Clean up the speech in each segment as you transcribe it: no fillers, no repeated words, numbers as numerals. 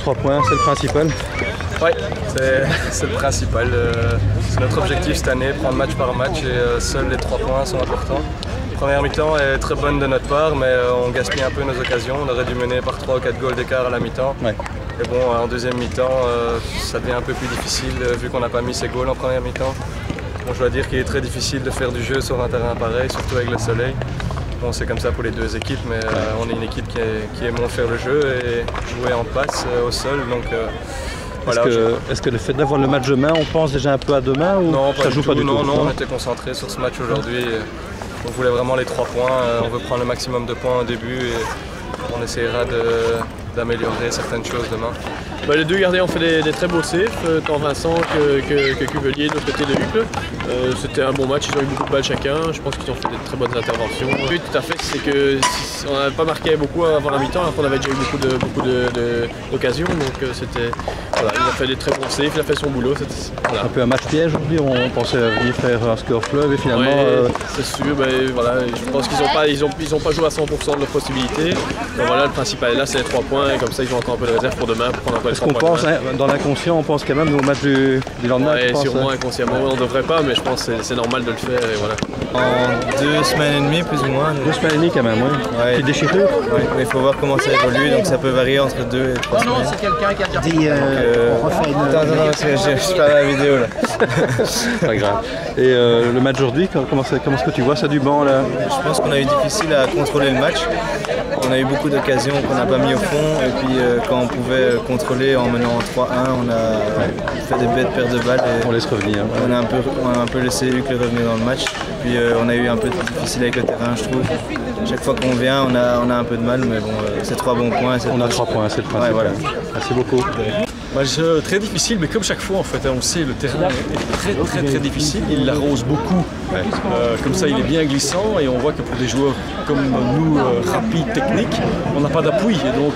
3 points, c'est le principal. Oui, c'est le principal. C'est notre objectif cette année, prendre match par match et seuls les 3 points sont importants. La première mi-temps est très bonne de notre part, mais on gaspille un peu nos occasions. On aurait dû mener par 3 ou 4 goals d'écart à la mi-temps. Ouais. Et bon, en deuxième mi-temps, ça devient un peu plus difficile vu qu'on n'a pas mis ces goals en première mi-temps. Bon, je dois dire qu'il est très difficile de faire du jeu sur un terrain pareil, surtout avec le soleil. Bon, c'est comme ça pour les deux équipes, mais on est une équipe qui aime faire le jeu et jouer en passe au sol. Donc, voilà, est-ce que le fait d'avoir le match demain, on pense déjà un peu à demain ou non, ça joue pas du tout? Non, on était concentré sur ce match aujourd'hui. On voulait vraiment les 3 points. On veut prendre le maximum de points au début et on essaiera d'améliorer certaines choses demain. Les deux gardiens ont fait des très beaux saves, tant Vincent que Cuvelier de l'autre côté de Hucle. C'était un bon match, ils ont eu beaucoup de balles chacun, je pense qu'ils ont fait des très bonnes interventions. Oui, tout à fait, c'est que on n'avait pas marqué beaucoup avant la mi-temps, alors qu'on avait déjà eu beaucoup d'occasions, donc c'était, voilà, il a fait des très bons saves, il a fait son boulot. Voilà. Un peu un match piège aujourd'hui, on pensait venir faire un score fleuve et finalement... Ouais, c'est sûr, voilà, je pense qu'ils n'ont pas joué à 100% de leurs possibilités. Donc voilà, le principal est là, c'est les 3 points, et comme ça ils ont encore un peu de réserve pour demain, pour prendre un peu. Est-ce qu'on pense, dans l'inconscient, on pense quand même au match du lendemain? Ouais, sûrement inconsciemment, on ne devrait pas, mais je pense que c'est normal de le faire. Et voilà. En 2 semaines et demie, plus ou moins. 2 semaines et demie quand même, oui. Ouais. Petite déchirure? Oui, il faut voir comment ça évolue, donc ça peut varier entre 2 et 3 semaines. Non, c'est quelqu'un qui a dit on refait une... Attends, parce que je parle à la vidéo là. Pas grave. Et le match aujourd'hui, comment est-ce que tu vois ça du banc là? Je pense qu'on a eu difficile à contrôler le match. On a eu beaucoup d'occasions qu'on n'a pas mis au fond et puis quand on pouvait contrôler en menant 3-1, on a fait des bêtes pertes de balles. Et on laisse revenir. On a un peu laissé Hucle revenir dans le match. Et puis on a eu un peu difficile avec le terrain, je trouve. Chaque fois qu'on vient, on a un peu de mal, mais bon, c'est 3 bons points. On a 3 points, c'est le principal. Ouais, voilà. Merci beaucoup. Match très difficile, mais comme chaque fois en fait, on sait le terrain est très difficile, il l'arrose beaucoup, comme ça il est bien glissant et on voit que pour des joueurs comme nous, rapides, techniques, on n'a pas d'appui et donc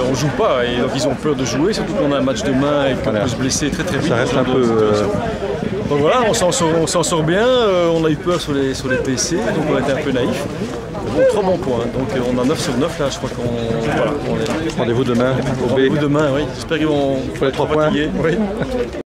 on joue pas et donc ils ont peur de jouer, surtout qu'on a un match demain et qu'on peut se blesser très vite. Ça reste un peu... Donc voilà, on s'en sort bien, on a eu peur sur les PC, donc on a été un peu naïf. Bon, 3 bons points, donc on a 9 sur 9 là, je crois qu'on est... Rendez-vous demain au B. Rendez-vous demain, oui. J'espère qu'ils vont... Faut les 3 points. Oui.